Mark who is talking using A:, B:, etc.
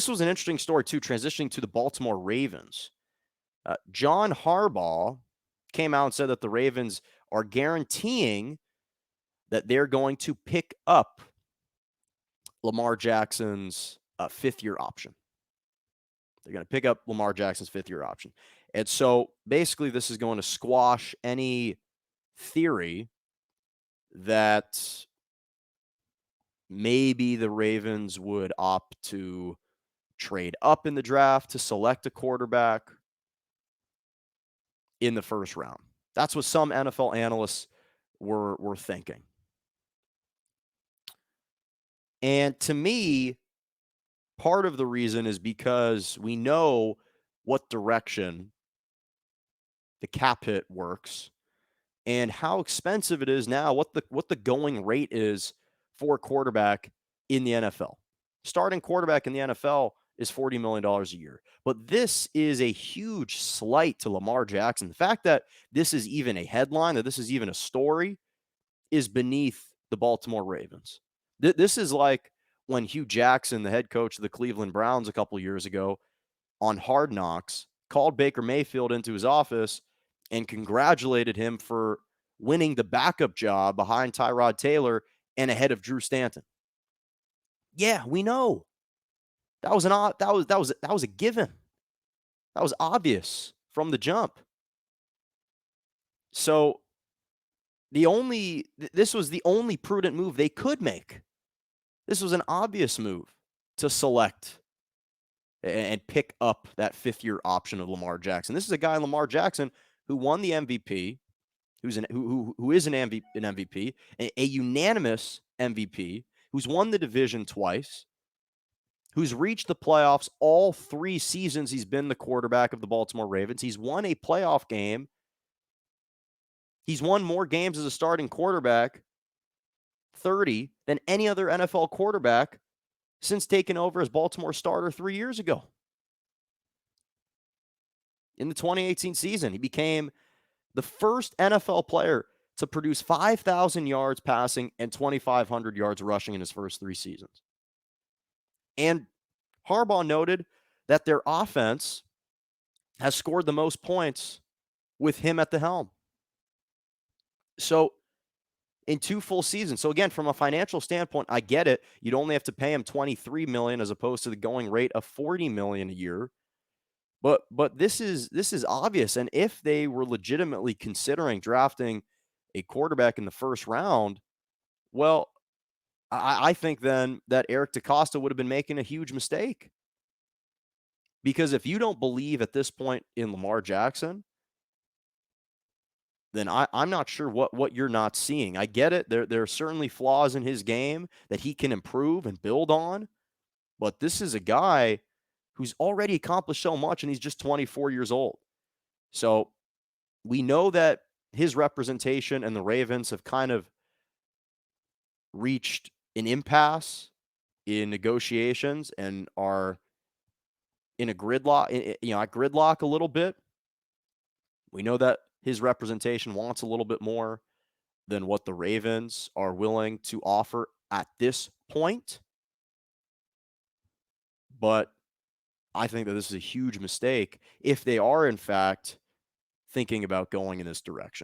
A: This was an interesting story too, transitioning to the Baltimore Ravens. John Harbaugh came out and said that the Ravens are guaranteeing that they're going to pick up Lamar Jackson's fifth-year option. They're going to pick up Lamar Jackson's fifth-year option. And so basically this is going to squash any theory that maybe the Ravens would opt to trade up in the draft to select a quarterback in the first round. That's what some NFL analysts were thinking. And to me, part of the reason is because we know what direction the cap hit works and how expensive it is now, what the going rate is for a quarterback in the NFL. Starting quarterback in the NFL is $40 million a year. But this is a huge slight to Lamar Jackson. The fact that this is even a headline, that this is even a story, is beneath the Baltimore Ravens. This is like when Hugh Jackson, the head coach of the Cleveland Browns a couple years ago, on Hard Knocks, called Baker Mayfield into his office and congratulated him for winning the backup job behind Tyrod Taylor and ahead of Drew Stanton. Yeah, we know. That was a given. That was obvious from the jump. So this was the only prudent move they could make. This was an obvious move to select and pick up that fifth-year option of Lamar Jackson. This is a guy, Lamar Jackson, who won the MVP, who is an MVP, a unanimous MVP, who's won the division twice, who's reached the playoffs all 3 seasons he's been the quarterback of the Baltimore Ravens. He's won a playoff game. He's won more games as a starting quarterback, 30, than any other NFL quarterback since taking over as Baltimore starter 3 years ago. In the 2018 season, he became the first NFL player to produce 5,000 yards passing and 2,500 yards rushing in his first 3 seasons. And Harbaugh noted that their offense has scored the most points with him at the helm. So in 2 full seasons. So again, from a financial standpoint, I get it. You'd only have to pay him $23 million as opposed to the going rate of $40 million a year. But this is obvious. And if they were legitimately considering drafting a quarterback in the first round, well, I think then that Eric DeCosta would have been making a huge mistake. Because if you don't believe at this point in Lamar Jackson, then I'm not sure what you're not seeing. I get it. There are certainly flaws in his game that he can improve and build on. But this is a guy who's already accomplished so much, and he's just 24 years old. So we know that his representation and the Ravens have kind of reached an impasse in negotiations and are in a gridlock, at gridlock a little bit. We know that his representation wants a little bit more than what the Ravens are willing to offer at this point. But I think that this is a huge mistake if they are, in fact, thinking about going in this direction.